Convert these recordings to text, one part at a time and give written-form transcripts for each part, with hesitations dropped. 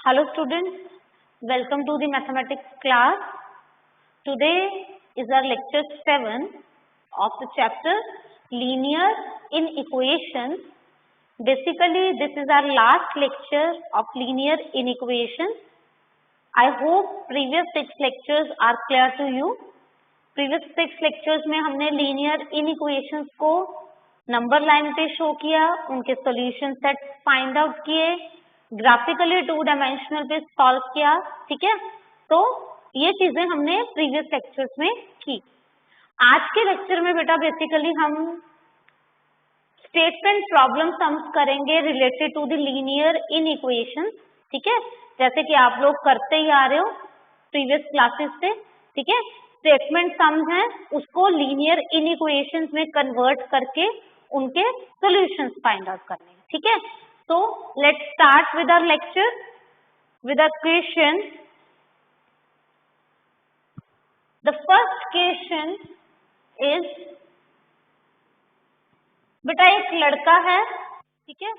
Hello students, welcome to the mathematics class. Today is our lecture 7 of the chapter Linear Inequations. Basically this is our last lecture of linear inequations. I hope previous 6 lectures are clear to you. Previous 6 lectures में हमने linear inequations को number line पे show किया, उनके solution sets find out किए, graphically 2 dimensional पे solve किया. ठीक है, तो ये चीजें हमने प्रीवियस लेक्चर्स में की. आज के लेक्चर में बेटा बेसिकली हम स्टेटमेंट प्रॉब्लम सम्स करेंगे रिलेटेड टू द लीनियर इनइक्वेशंस. ठीक है, जैसे कि आप लोग करते ही आ रहे हो प्रीवियस क्लासेस से. ठीक है, स्टेटमेंट सम्स हैं उसको लीनियर इनइक्वेशंस में कन्वर्ट करके उनके सॉल्यूशंस फाइंड आउट करने हैं. ठीक है, so let's start with our lecture with a question. The first question is, बेटा एक लड़का है, ठीक है,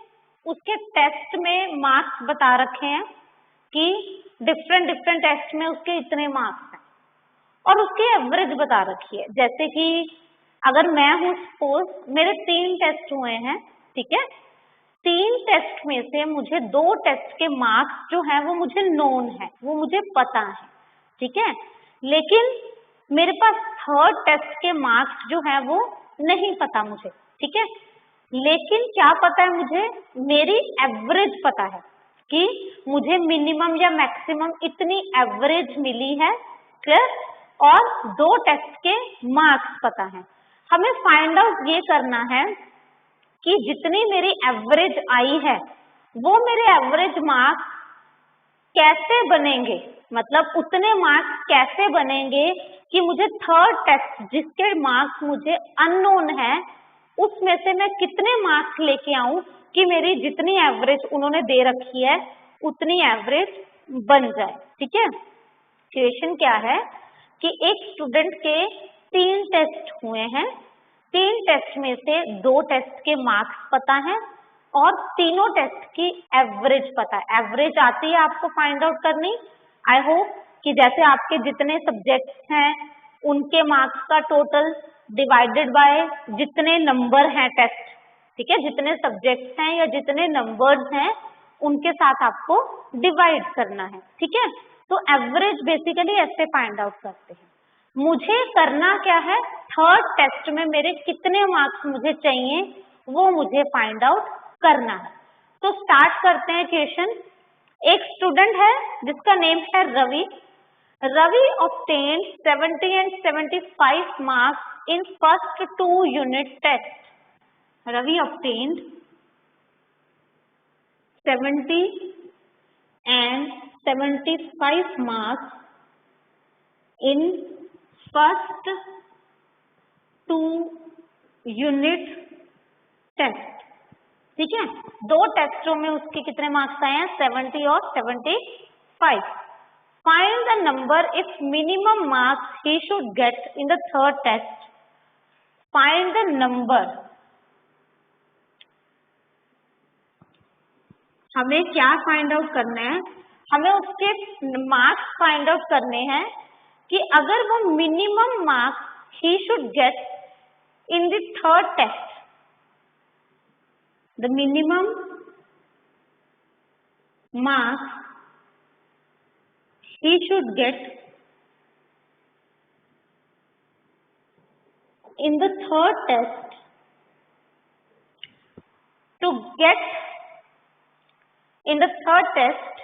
उसके टेस्ट में मार्क्स बता रखे हैं कि डिफरेंट टेस्ट में उसके इतने मार्क्स हैं और उसकी एवरेज बता रखी है. जैसे कि अगर मैं हूं, सपोज मेरे 3 टेस्ट हुए हैं. ठीक है, 3 टेस्ट में से मुझे 2 टेस्ट के मार्क्स जो है वो मुझे नोन है, वो मुझे पता है. ठीक है, लेकिन मेरे पास 3rd टेस्ट के मार्क्स जो है वो नहीं पता मुझे. ठीक है, लेकिन क्या पता है मुझे, मेरी एवरेज पता है कि मुझे मिनिमम या मैक्सिमम इतनी एवरेज मिली है. क्लियर? और 2 टेस्ट के मार्क्स पता है. हमें फाइंड आउट ये करना है कि जितनी मेरी एवरेज आई है वो मेरे एवरेज मार्क्स कैसे बनेंगे, मतलब उतने मार्क्स कैसे बनेंगे कि मुझे 3rd टेस्ट जिसके मार्क्स मुझे अननोन है उसमें से मैं कितने मार्क्स लेके आऊं कि मेरी जितनी एवरेज उन्होंने दे रखी है उतनी एवरेज बन जाए. ठीक है, क्वेश्चन क्या है कि एक स्टूडेंट के 3 टेस्ट हुए हैं. 3 टेस्ट में से 2 टेस्ट के मार्क्स पता है और तीनों टेस्ट की एवरेज पता है. एवरेज आती है आपको फाइंड आउट करनी. आई होप कि जैसे आपके जितने सब्जेक्ट्स हैं उनके मार्क्स का टोटल डिवाइडेड बाय जितने नंबर हैं टेस्ट. ठीक है, जितने सब्जेक्ट्स हैं या जितने नंबर्स हैं उनके साथ आपको डिवाइड करना है. ठीक है, तो एवरेज बेसिकली ऐसे फाइंड आउट करते हैं. मुझे करना क्या है, 3rd टेस्ट में मेरे कितने मार्क्स मुझे चाहिए वो मुझे फाइंड आउट करना है. तो स्टार्ट करते हैं क्वेश्चन. एक स्टूडेंट है जिसका नेम है Ravi. Ravi obtained 70 and 75 marks in first 2 unit test. Ravi obtained 70 and 75 marks in first 2 unit test. ठीक है, 2 टेस्टों में उसके कितने मार्क्स आए हैं, 70 और 75. Find the number if minimum marks he should get in the 3rd test. Find the number. हमें क्या फाइंड आउट करना है, हमें उसके मार्क्स फाइंड आउट करने हैं कि अगर वो minimum marks he should get in the 3rd test, the minimum marks he should get in the 3rd test. To get in the 3rd test,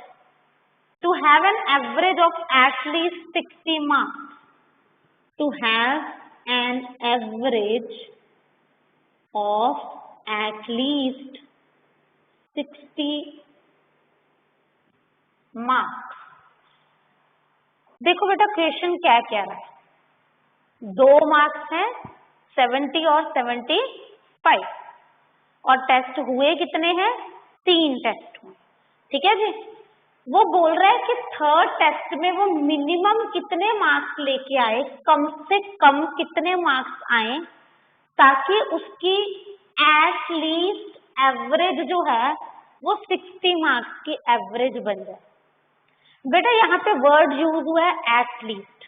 to have an average of at least 60 marks. To have an average of at least 60 marks. देखो बेटा question क्या क्या है. 2 marks हैं 70 और 75 और test हुए कितने हैं, 3 टेस्ट हुए. ठीक है जी, वो बोल रहा है कि 3rd टेस्ट में वो मिनिमम कितने मार्क्स लेके आए, कम से कम कितने मार्क्स आए ताकि उसकी एट लीस्ट एवरेज जो है वो 60 मार्क्स की एवरेज बन जाए. बेटा यहाँ पे वर्ड यूज हुआ है एट लीस्ट।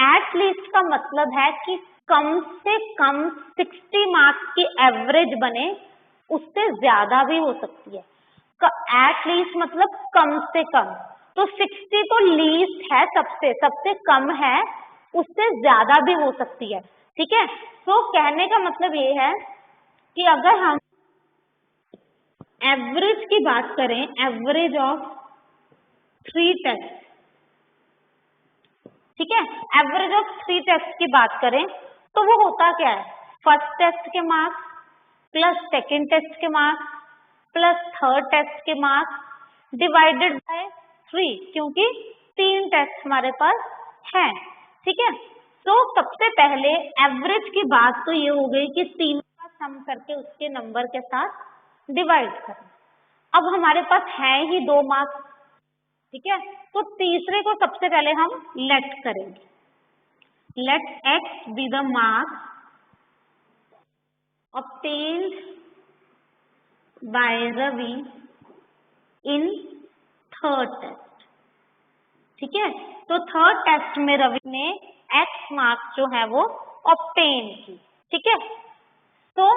एट लीस्ट का मतलब है कि कम से कम 60 मार्क्स की एवरेज बने, उससे ज्यादा भी हो सकती है। एट लीस्ट मतलब कम से कम, तो 60 तो लीस्ट है, सबसे सबसे कम है, उससे ज्यादा भी हो सकती है। ठीक है, तो कहने का मतलब ये है कि अगर हम एवरेज की बात करें, एवरेज ऑफ 3 टेस्ट, ठीक है, एवरेज ऑफ 3 टेस्ट की बात करें तो वो होता क्या है, फर्स्ट टेस्ट के मार्क्स प्लस सेकेंड टेस्ट के मार्क्स प्लस थर्ड टेस्ट के मार्क्स डिवाइडेड बाय 3, क्योंकि 3 टेस्ट हमारे पास है। ठीक है, तो सबसे पहले एवरेज की बात तो ये हो गई कि 3 का सम करके उसके नंबर के साथ डिवाइड करना। अब हमारे पास है ही 2 मार्क्स, ठीक है, तो तीसरे को सबसे पहले हम लेट करेंगे, let x be the marks obtained by Ravi in third test। ठीक है, तो थर्ड टेस्ट में रवि ने x मार्क्स जो है वो ऑब्टेन की। ठीक है, तो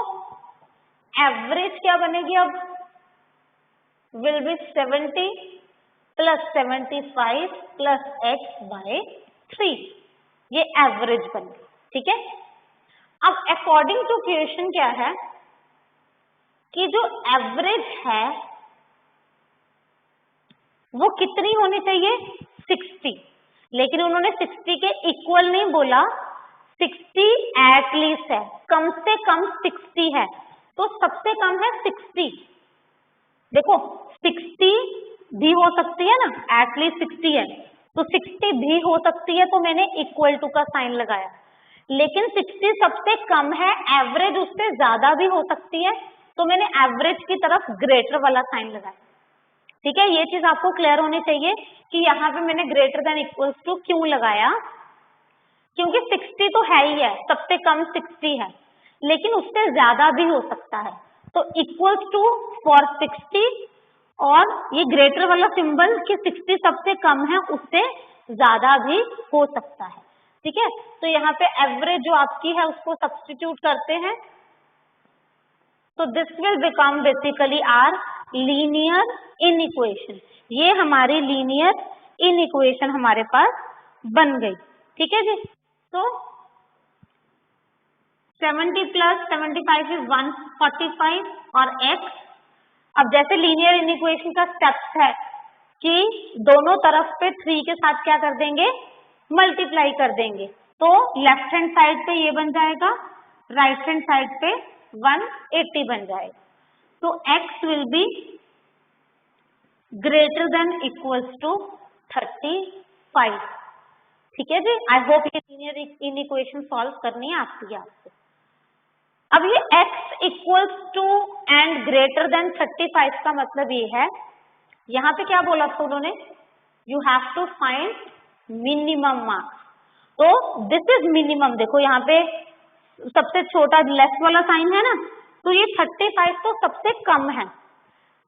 एवरेज क्या बनेगी, अब will be 70 plus 75 plus x by 3, ये एवरेज बन गई। ठीक है, अब अकॉर्डिंग टू क्वेश्चन क्या है कि जो एवरेज है वो कितनी होनी चाहिए, 60, लेकिन उन्होंने 60 के इक्वल नहीं बोला, 60 एट लीस्ट है, कम से कम 60 है, तो सबसे कम है 60। देखो 60 भी हो सकती है ना, एट लीस्ट 60 है तो 60 भी हो सकती है, तो मैंने इक्वल टू का साइन लगाया, लेकिन 60 सबसे कम है, एवरेज उससे ज्यादा भी हो सकती है, तो मैंने एवरेज की तरफ ग्रेटर वाला साइन लगाया। ठीक है, ये चीज आपको क्लियर होनी चाहिए कि यहाँ पे मैंने ग्रेटर देन इक्वल्स टू क्यों लगाया, क्योंकि 60 तो है ही है, सबसे कम 60 है, लेकिन उससे ज्यादा भी हो सकता है, तो इक्वल्स टू फॉर 60, और ये ग्रेटर वाला सिंबल कि 60 सबसे कम है, उससे ज्यादा भी हो सकता है। ठीक है, तो यहाँ पे एवरेज जो आपकी है उसको सब्स्टिट्यूट करते हैं, तो this will become basically our linear inequation, ये हमारी लीनियर इनइक्वेशन हमारे पास बन गई। ठीक है जी, तो 70 प्लस 75 इज 145 और x, अब जैसे लीनियर इनइक्वेशन का स्टेप्स है कि दोनों तरफ पे 3 के साथ क्या कर देंगे, मल्टीप्लाई कर देंगे, तो लेफ्ट हैंड साइड पे ये बन जाएगा, राइट हैंड साइड पे 180 बन जाएगा, तो x will be greater than equals to 35। ठीक है जी, आई होप ये लीनियर इनइक्वेशन सॉल्व करनी आती है आपको। अब ये x equals to and greater than 35 का मतलब ये है, यहाँ पे क्या बोला था उन्होंने, you have to find minimum marks, तो दिस इज मिनिमम, देखो यहाँ पे सबसे छोटा लेस वाला साइन है ना, तो ये 35 तो सबसे कम है,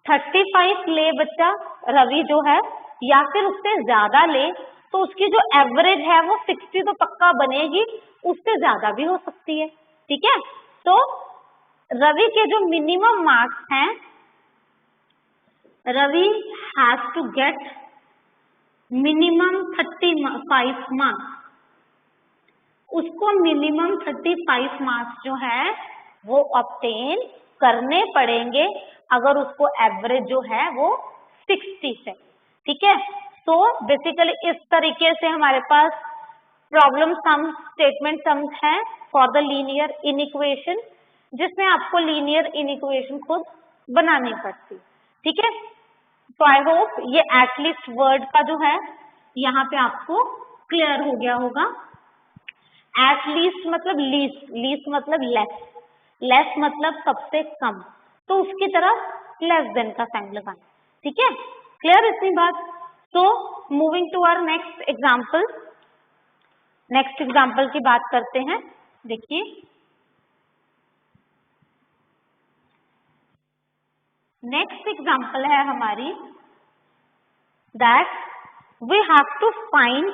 35 ले बच्चा रवि जो है, या फिर उससे ज्यादा ले, तो उसकी जो एवरेज है वो 60 तो पक्का बनेगी, उससे ज्यादा भी हो सकती है। ठीक है, तो रवि के जो मिनिमम मार्क्स हैं, Ravi has to get minimum 35 marks, उसको मिनिमम 35 मार्क्स जो है वो ऑब्टेन करने पड़ेंगे अगर उसको एवरेज जो है वो 60 से। ठीक है, तो बेसिकली इस तरीके से हमारे पास प्रॉब्लम सम स्टेटमेंट सम्स है फॉर द लीनियर इनइक्वेशन, जिसमें आपको लीनियर इनइक्वेशन खुद बनानी पड़ती। ठीक है, तो आई होप ये एटलीस्ट वर्ड का जो है यहाँ पे आपको क्लियर हो गया होगा। एटलीस्ट मतलब लीस्ट, लीस्ट मतलब लेस, लेस मतलब सबसे कम, तो उसकी तरफ लेस देन का साइन लगाना। ठीक है, क्लियर इतनी बात। तो moving to our next example, next example की बात करते हैं। देखिए नेक्स्ट एग्जाम्पल है हमारी that we have to find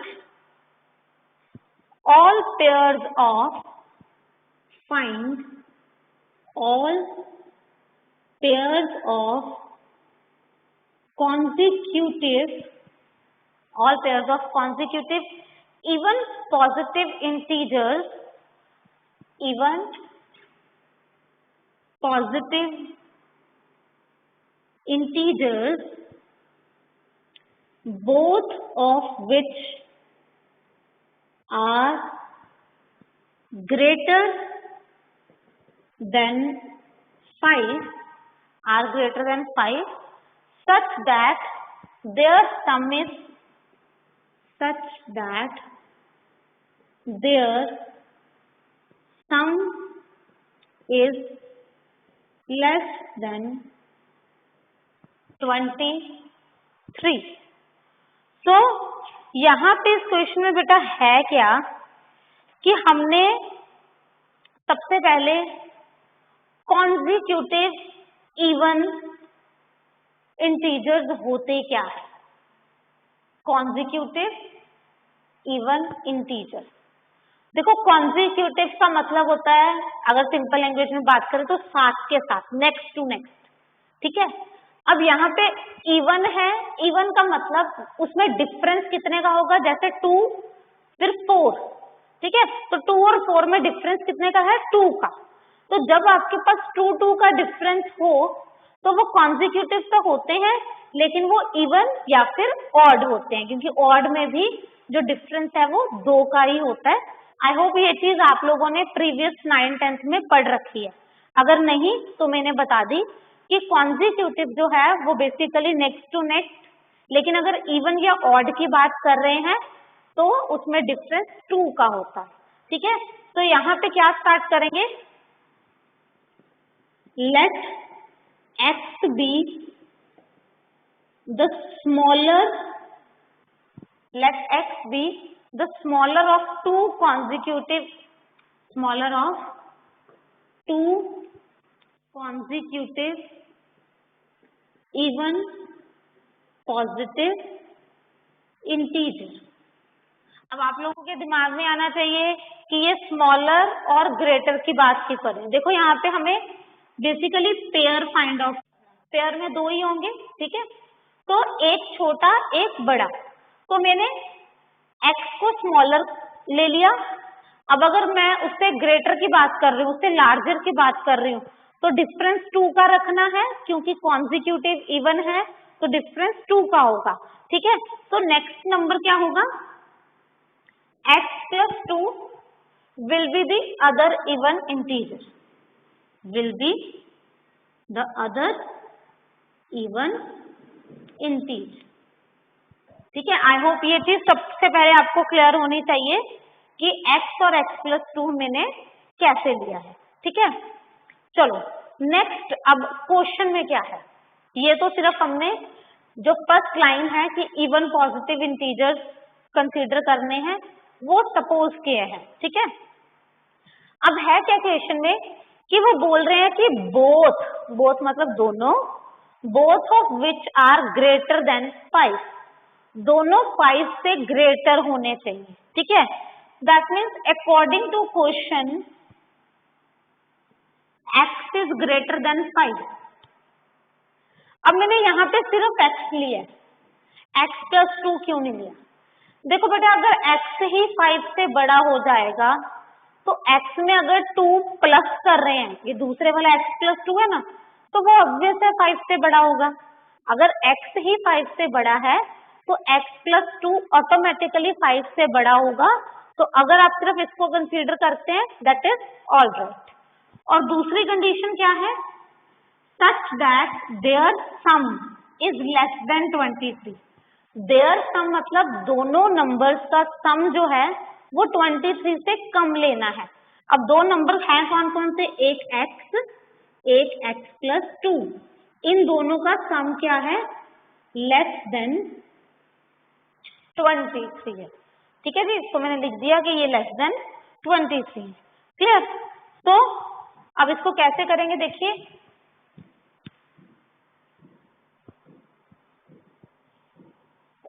all pairs of consecutive even positive integers both of which are greater than 5 such that their sum is less than 23. तो यहाँ पे इस क्वेश्चन में बेटा है क्या कि हमने सबसे पहले कॉन्जिक्यूटिव इवन इंटीजर्स होते क्या है, कॉन्जिक्यूटिव इवन इंटीजर। देखो कॉन्जिक्यूटिव का मतलब होता है, अगर सिंपल लैंग्वेज में बात करें तो साथ के साथ, नेक्स्ट टू नेक्स्ट, ठीक है। अब यहाँ पे इवन है, इवन का मतलब उसमें डिफरेंस कितने का होगा, जैसे 2 फिर 4, ठीक है, तो 2 और 4 में डिफरेंस कितने का है, 2 का। तो जब आपके पास 2 का डिफरेंस हो तो वो कॉन्जिक्यूटिव तो होते हैं, लेकिन वो इवन या फिर ऑड होते हैं, क्योंकि ऑड में भी जो डिफरेंस है वो 2 का ही होता है। आई होप ये चीज आप लोगों ने प्रीवियस 9th 10th में पढ़ रखी है, अगर नहीं तो मैंने बता दी कि कॉन्जिक्यूटिव जो है वो बेसिकली नेक्स्ट टू नेक्स्ट, लेकिन अगर इवन या ऑड की बात कर रहे हैं तो उसमें डिफरेंस 2 का होता है, ठीक है। तो यहाँ पे क्या स्टार्ट करेंगे, let x be the smaller of two consecutive even positive integer। अब आप लोगों के दिमाग में आना चाहिए कि ये स्मॉलर और ग्रेटर की बात क्यों करें। देखो यहाँ पे हमें basically pair find out, pair में 2 ही होंगे, ठीक है, तो एक छोटा एक बड़ा, तो मैंने x को स्मॉलर ले लिया। अब अगर मैं उससे ग्रेटर की बात कर रही हूँ, उससे लार्जर की बात कर रही हूँ, तो डिफरेंस 2 का रखना है, क्योंकि कॉन्जिक्यूटिव इवन है तो डिफरेंस 2 का होगा, ठीक है। तो नेक्स्ट नंबर क्या होगा, x plus 2 will be the other even integer, ठीक है। आई होप ये चीज सबसे पहले आपको क्लियर होनी चाहिए कि x और x plus 2 मैंने कैसे लिया है, ठीक है। चलो नेक्स्ट, अब क्वेश्चन में क्या है, ये तो सिर्फ हमने जो फर्स्ट लाइन है कि इवन पॉजिटिव इंटीजर्स कंसीडर करने हैं वो सपोज किए हैं, ठीक है। अब है क्या क्वेश्चन में कि वो बोल रहे हैं कि बोथ मतलब दोनों, both of which are greater than 5, दोनों 5 से ग्रेटर होने चाहिए, ठीक है। That means according to question x is greater than 5। अब मैंने यहाँ पे सिर्फ x लिया है, x plus 2 क्यों नहीं लिया। देखो बेटा अगर x ही 5 से बड़ा हो जाएगा तो x में अगर 2 प्लस कर रहे हैं, ये दूसरे वाला x plus 2 है ना, तो वो ऑब्वियस है 5 से बड़ा होगा। अगर x ही 5 से बड़ा है तो x plus 2 ऑटोमेटिकली 5 से बड़ा होगा। तो अगर आप सिर्फ इसको कंसीडर करते हैं दैट इज ऑल राइट। और दूसरी कंडीशन क्या है, such that their sum is less than 23। Their sum मतलब दोनों नंबर्स का सम जो है वो 23 से कम लेना है। अब 2 नंबर हैं कौन कौन से, एक x plus 2, इन दोनों का सम क्या है, लेस देन 23 है, ठीक है जी। इसको मैंने लिख दिया कि ये लेस देन 23 है, क्लियर। तो अब इसको कैसे करेंगे देखिए,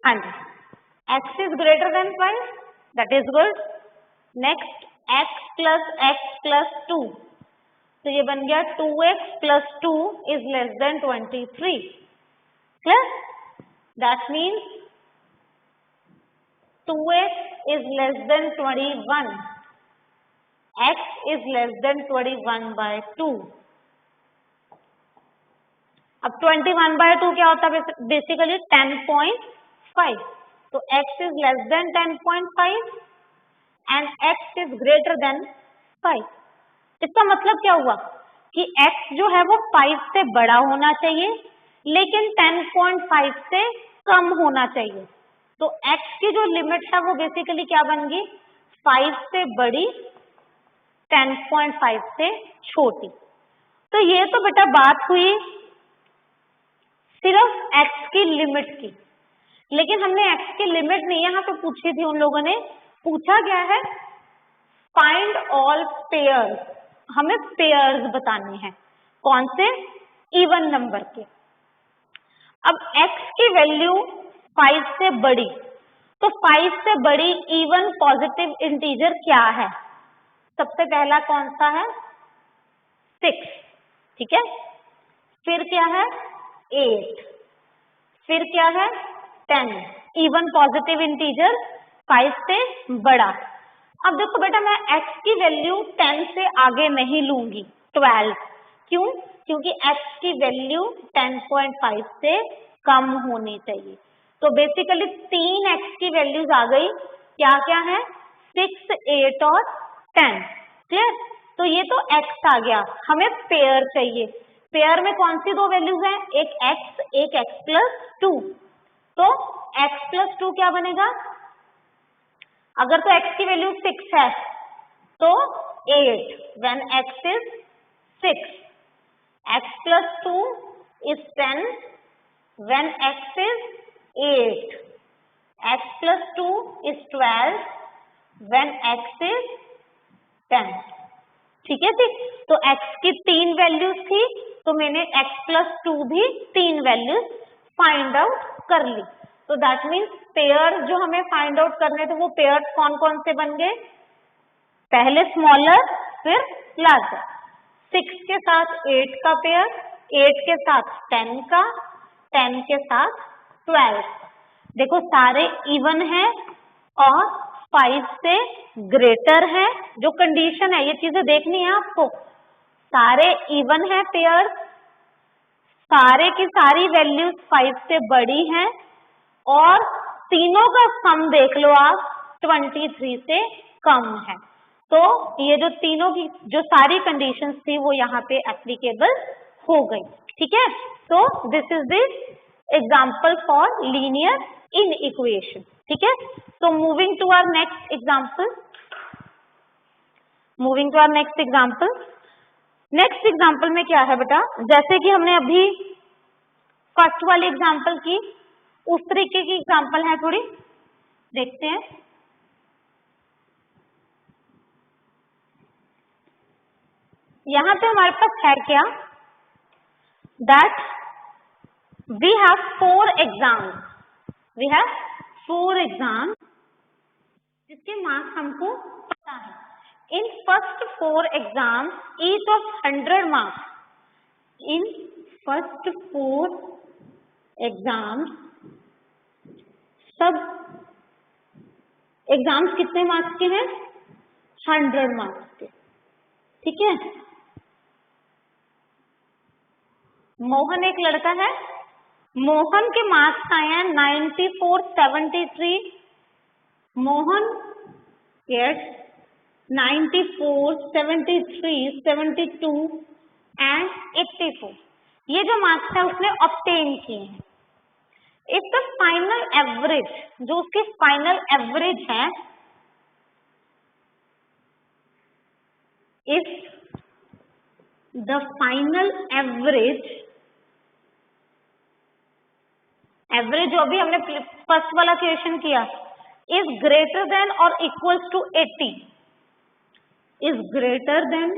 हाँ जी, x is greater than 5, that is good. Next x plus 2, तो ये बन गया 2x plus 2 is less than 23. Clear? That means 2x is less than 21. x is less than 21 by 2. अब 21 by 2 क्या होता है? बेसिकली 10.5. तो x is less than 10.5 and x is greater than 5. इसका मतलब क्या हुआ कि x जो है वो 5 से बड़ा होना चाहिए लेकिन 10.5 से कम होना चाहिए. तो x की जो लिमिट है वो बेसिकली क्या बन गई? 5 से बड़ी 10.5 से छोटी. तो ये तो बेटा बात हुई सिर्फ x की लिमिट की, लेकिन हमने x की लिमिट नहीं यहाँ पे पूछी थी. उन लोगों ने पूछा गया है फाइंड ऑल पेयर्स. हमें पेयर्स बताने हैं. कौन से? इवन नंबर के. अब x की वैल्यू 5 से बड़ी, तो 5 से बड़ी इवन पॉजिटिव इंटीजर क्या है? सबसे पहला कौन सा है? 6. ठीक है. फिर क्या है? 8. फिर क्या है? 10. इवन पॉजिटिव इंटीजर 5 से बड़ा. अब देखो बेटा मैं x की वैल्यू 10 से आगे नहीं लूंगी, 12. क्यों? क्योंकि x की वैल्यू 10.5 से कम होनी चाहिए. तो बेसिकली 3 x की वैल्यूज आ गई. क्या क्या है? 6, 8 और 10. क्लियर? तो ये तो x आ गया. हमें पेयर चाहिए. पेयर में कौन सी दो वैल्यूज हैं? एक x प्लस 2. तो x प्लस 2 क्या बनेगा? अगर तो x की वैल्यू 6 है तो 8 when x is 6. x plus 2 is 10 when x is 8. x plus 2 is 12 when x is 10. ठीक है ठीक. तो x की 3 वैल्यूज थी तो मैंने x plus 2 भी 3 वैल्यूज फाइंड आउट कर ली. तो दैट मीन्स पेयर जो हमें फाइंड आउट करने थे वो पेयर्स कौन कौन से बन गए? पहले स्मॉलर फिर लार्जर. 6 के साथ 8 का पेयर, 8 के साथ 10 का, 10 के साथ 12 का. देखो सारे इवन है और 5 से ग्रेटर है. जो कंडीशन है ये चीजें देखनी है आपको. सारे इवन है पेयर, सारे की सारी वैल्यूज 5 से बड़ी हैं और तीनों का सम देख लो आप 23 से कम है. तो ये जो तीनों की जो सारी कंडीशंस थी वो यहाँ पे एप्लीकेबल हो गई. ठीक है. तो this is the example for linear inequation. ठीक है. तो moving to our next example. Next example में क्या है बेटा? जैसे कि हमने अभी फर्स्ट वाली एग्जांपल की उस तरीके की एग्जांपल है. थोड़ी देखते हैं. यहां पे हमारे पास है क्या? दैट वी हैव 4 एग्जाम्स जिसके मार्क्स हमको पता है. In first 4 exams each of 100 marks. In first 4 exams सब एग्जाम्स कितने मार्क्स के हैं? 100 मार्क्स के. ठीक है. मोहन एक लड़का है. मोहन के मार्क्स आए हैं 94, 73. Mohan gets 94, 73, 72 and 84. ये जो मार्क्स है उसने ऑब्टेन किए हैं. इफ द फाइनल एवरेज, जो उसकी फाइनल एवरेज है, इफ द फाइनल एवरेज जो अभी हमने फर्स्ट वाला क्वेश्चन किया, इज ग्रेटर देन और equals to 80, is greater than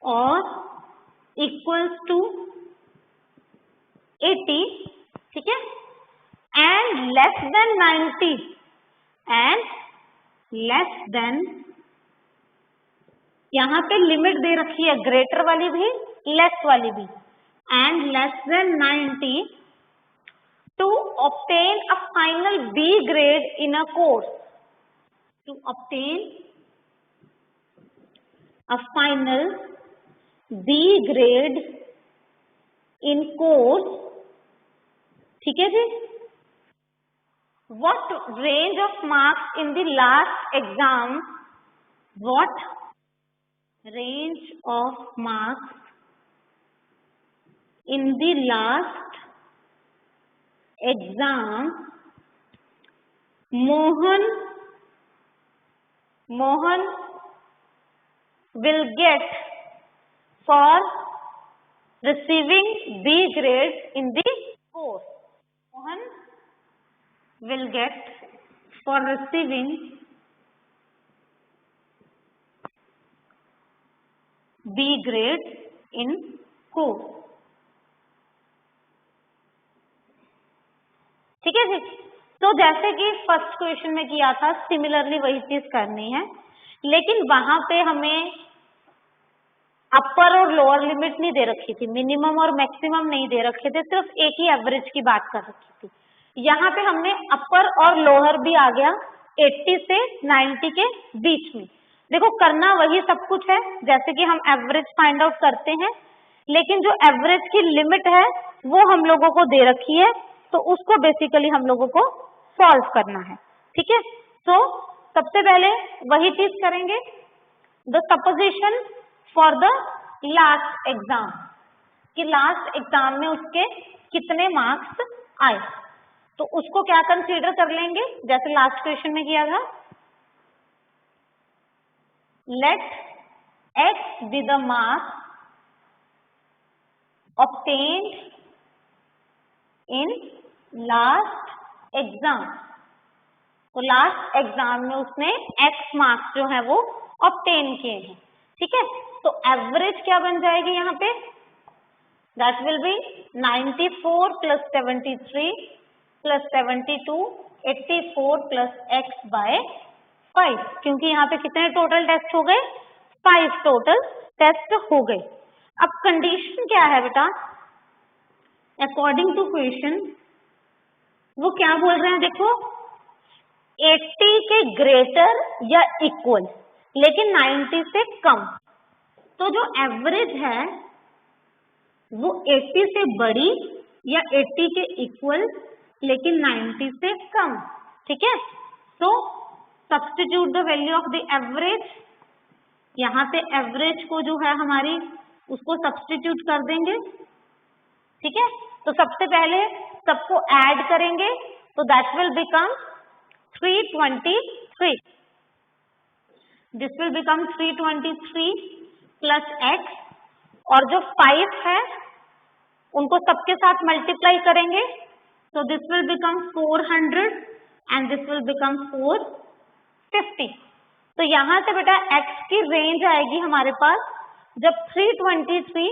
और इक्वल्स टू 80. ठीक है. And and less than 90 and less than, यहाँ पे लिमिट दे रखी है ग्रेटर वाली भी लेस वाली भी, and less than 90 to obtain a final B grade in a course. To obtain a final B grade in course, ठीक है जी. What range of marks in the last exam? What range of marks in the last exam Mohan will get for receiving B grade in the course? Mohan will get for receiving B grade in course. ठीक है जी. तो जैसे कि first question में किया था similarly वही चीज करनी है, लेकिन वहां पे हमें अपर और लोअर लिमिट नहीं दे रखी थी, मिनिमम और मैक्सिमम नहीं दे रखे थे, सिर्फ एक ही एवरेज की बात कर रखी थी. यहाँ पे हमने अपर और लोअर भी आ गया 80 से 90 के बीच में. देखो करना वही सब कुछ है जैसे कि हम एवरेज फाइंड आउट करते हैं, लेकिन जो एवरेज की लिमिट है वो हम लोगों को दे रखी है, तो उसको बेसिकली हम लोगों को सॉल्व करना है. ठीक है. तो सबसे पहले वही चीज करेंगे, the supposition for the last exam, कि लास्ट एग्जाम में उसके कितने मार्क्स आए, तो उसको क्या कंसीडर कर लेंगे जैसे लास्ट क्वेश्चन में किया था. Let x be the marks obtained in last exam. तो लास्ट एग्जाम में उसने x मार्क्स जो है वो ऑब्टेन किए हैं. ठीक है. तो एवरेज क्या बन जाएगी यहाँ पे, that will be 94 plus 73 plus 72 84 plus x by 5, क्योंकि यहाँ पे कितने टोटल टेस्ट हो गए, 5 टोटल टेस्ट हो गए. अब कंडीशन क्या है बेटा, अकॉर्डिंग टू क्वेश्चन वो क्या बोल रहे हैं, देखो 80 के ग्रेटर या इक्वल लेकिन 90 से कम. तो जो एवरेज है वो 80 से बड़ी या 80 के इक्वल लेकिन 90 से कम. ठीक है. तो substitute the value of the average, यहाँ पे एवरेज को जो है हमारी उसको सब्स्टिट्यूट कर देंगे. ठीक है. तो सबसे पहले सबको ऐड करेंगे, तो that will become 323. This will become 323 plus x, और जो 5 है उनको सबके साथ मल्टीप्लाई करेंगे, तो this will become 400 and this will become 450. तो यहां से बेटा x की रेंज आएगी हमारे पास जब 323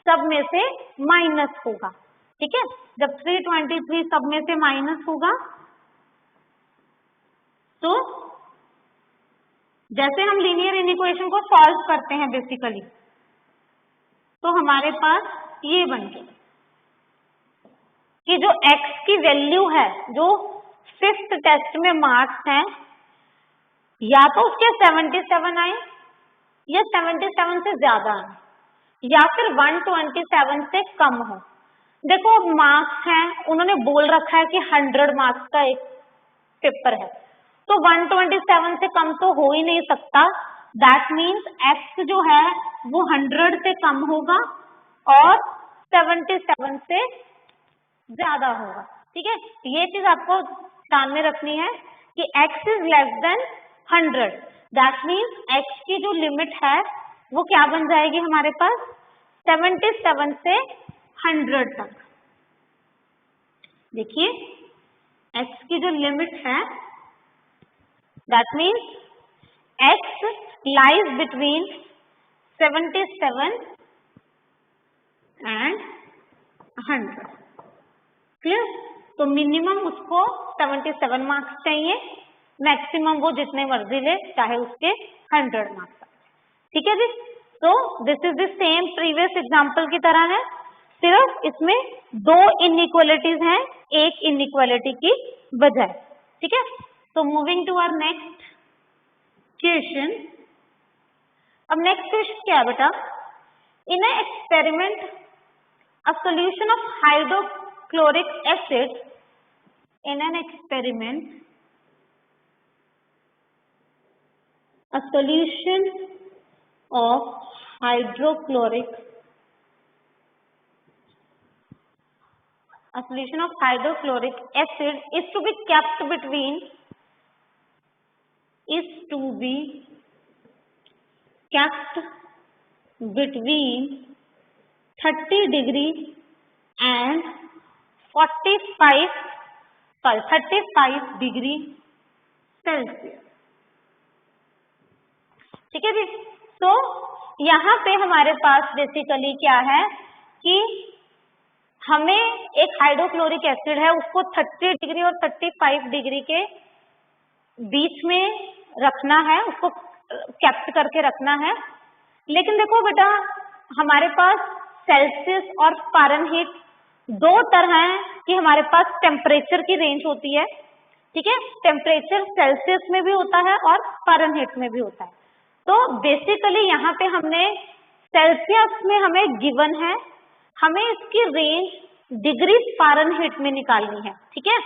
सब में से माइनस होगा. ठीक है. जब 323 सब में से माइनस होगा, तो जैसे हम लीनियर इनइक्वेशन को सॉल्व करते हैं बेसिकली, तो हमारे पास ये बन गया कि जो x की वैल्यू है, जो 5th टेस्ट में मार्क्स हैं, या तो उसके 77 आए या 77 से ज्यादा आए या फिर 127 से कम हो. देखो मार्क्स हैं, उन्होंने बोल रखा है कि 100 मार्क्स का एक पेपर है, तो 127 से कम तो हो ही नहीं सकता. दैट मीन्स x जो है वो 100 से कम होगा और 77 से ज्यादा होगा. ठीक है. ये चीज आपको ध्यान में रखनी है कि x is less then 100. That means x की जो लिमिट है वो क्या बन जाएगी हमारे पास, 77 से 100 तक. देखिए x की जो लिमिट है, that means x lies between 77 and 100. Clear. तो मिनिमम उसको 77 मार्क्स चाहिए, मैक्सिमम वो जितने मर्जी ले, चाहे उसके 100 मार्क्स। ठीक है जी। तो this is the same previous example की तरह है, सिर्फ इसमें 2 इनइक्वालिटीज हैं एक इनइक्वालिटी की बजाय। ठीक है, तो moving to our next question. अब नेक्स्ट क्वेश्चन क्या है बेटा? In a experiment a solution of hydrochloric acid in an experiment, a solution of hydrochloric acid is to be kept between 30 degree and 35 degree Celsius. ठीक है जी। तो यहाँ पे हमारे पास बेसिकली क्या है कि हमें एक हाइड्रोक्लोरिक एसिड है, उसको 30 डिग्री और 35 डिग्री के बीच में रखना है, उसको कैप्ट करके रखना है। लेकिन देखो बेटा, हमारे पास सेल्सियस और फ़ारेनहीट 2 तरह हैं कि हमारे पास टेम्परेचर की रेंज होती है। ठीक है, टेम्परेचर सेल्सियस में भी होता है और फ़ारेनहीट में भी होता है। तो बेसिकली यहाँ पे हमने सेल्सियस में हमें गिवन है, हमें इसकी रेंज डिग्री फ़ारेनहीट में निकालनी है। ठीक है,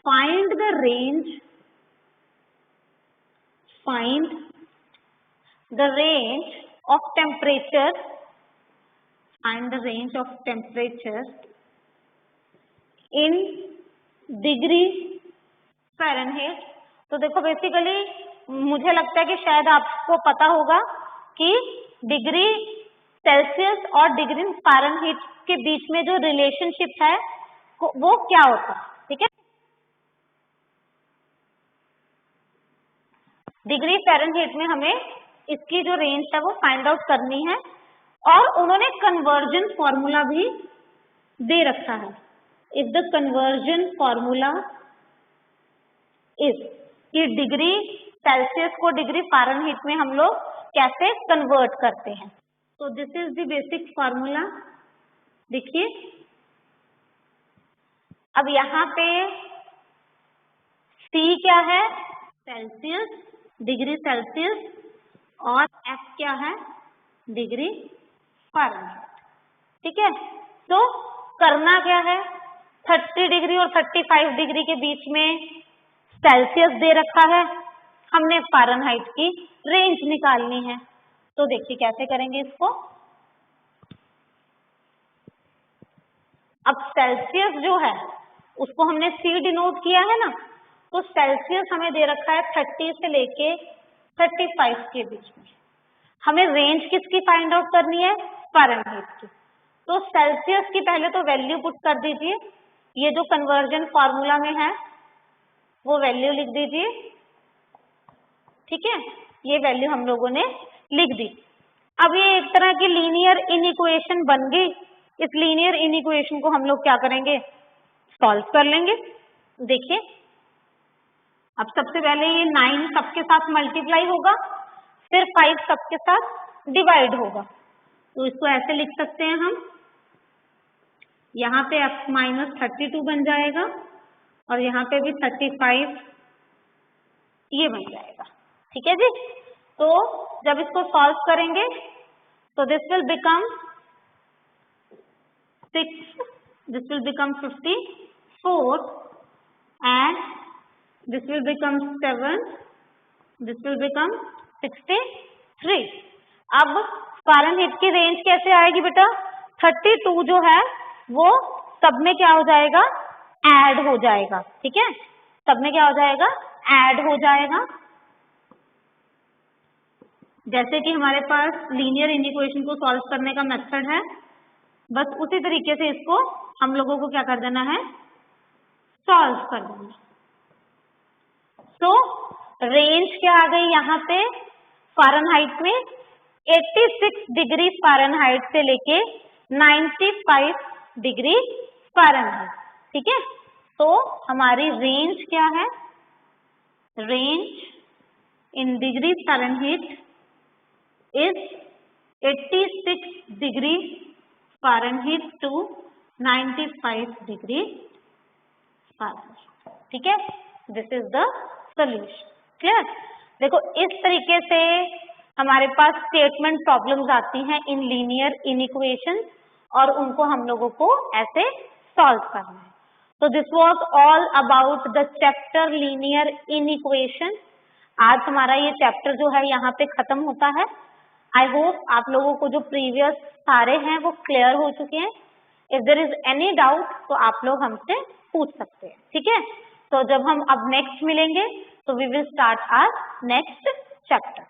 find the range of temperature in degree Fahrenheit. तो देखो बेसिकली मुझे लगता है कि शायद आपको पता होगा कि डिग्री सेल्सियस और डिग्री फ़ारेनहीट के बीच में जो रिलेशनशिप है वो क्या होता है। ठीक है, डिग्री फ़ारेनहीट में हमें इसकी जो रेंज है वो फाइंड आउट करनी है, और उन्होंने कन्वर्जन फॉर्मूला भी दे रखा है। If the conversion formula is कि डिग्री सेल्सियस को डिग्री फ़ारेनहीट में हम लोग कैसे कन्वर्ट करते हैं। तो this is the basic formula. देखिए, अब यहाँ पे C क्या है? सेल्सियस, डिग्री सेल्सियस, और F क्या है? Degree Fahrenheit. ठीक है, तो करना क्या है? 30 डिग्री और 35 डिग्री के बीच में सेल्सियस दे रखा है, हमने फ़ारेनहीट की रेंज निकालनी है। तो देखिए कैसे करेंगे इसको। अब सेल्सियस जो है उसको हमने C डिनोट किया है ना, तो सेल्सियस हमें दे रखा है 30 से लेके 35 के बीच में। हमें रेंज किसकी फाइंड आउट करनी है? फ़ारेनहीट की। तो सेल्सियस की पहले तो वैल्यू पुट कर दीजिए, ये जो कन्वर्जन फॉर्मूला में है वो वैल्यू लिख दीजिए। ठीक है, ये वैल्यू हम लोगों ने लिख दी। अब ये एक तरह की लीनियर इनइक्वेशन बन गई। इस लीनियर इनइक्वेशन को हम लोग क्या करेंगे? सॉल्व कर लेंगे। देखिए, अब सबसे पहले ये 9 सबके साथ मल्टीप्लाई होगा, फिर 5 सबके साथ डिवाइड होगा। तो इसको ऐसे लिख सकते हैं हम, यहाँ पे F-32 बन जाएगा और यहाँ पे भी 35 ये बन जाएगा। ठीक है जी। तो जब इसको सॉल्व करेंगे तो this will become 6, this will become 54 and this will become 7, this will become 63। अब फ़ारेनहीट की रेंज कैसे आएगी बेटा? 32 जो है वो सब में क्या हो जाएगा? ऐड हो जाएगा। ठीक है, सब में क्या हो जाएगा? ऐड हो जाएगा। जैसे कि हमारे पास लीनियर इनइक्वेशन को सॉल्व करने का मेथड है, बस उसी तरीके से इसको हम लोगों को क्या कर देना है? सॉल्व कर देना। तो रेंज क्या आ गई यहाँ पे? फ़ारेनहाइट में 86 डिग्री फ़ारेनहाइट से लेके 95 डिग्री फ़ारेनहाइट। ठीक है, तो हमारी रेंज क्या है? Range in degree Fahrenheit is 86 degree Fahrenheit to 95 degree Fahrenheit. ठीक है, this is the solution. Clear? देखो इस तरीके से हमारे पास स्टेटमेंट प्रॉब्लम्स आती हैं इन लीनियर इनइक्वेशन और उनको हम लोगों को ऐसे सॉल्व करना है। तो this was all about the chapter linear inequation. आज हमारा ये चैप्टर जो है यहाँ पे खत्म होता है। आई होप आप लोगों को जो प्रीवियस सारे हैं वो क्लियर हो चुके हैं। If there is any doubt तो आप लोग हमसे पूछ सकते हैं। ठीक है, तो जब हम अब नेक्स्ट मिलेंगे तो we will start our next chapter.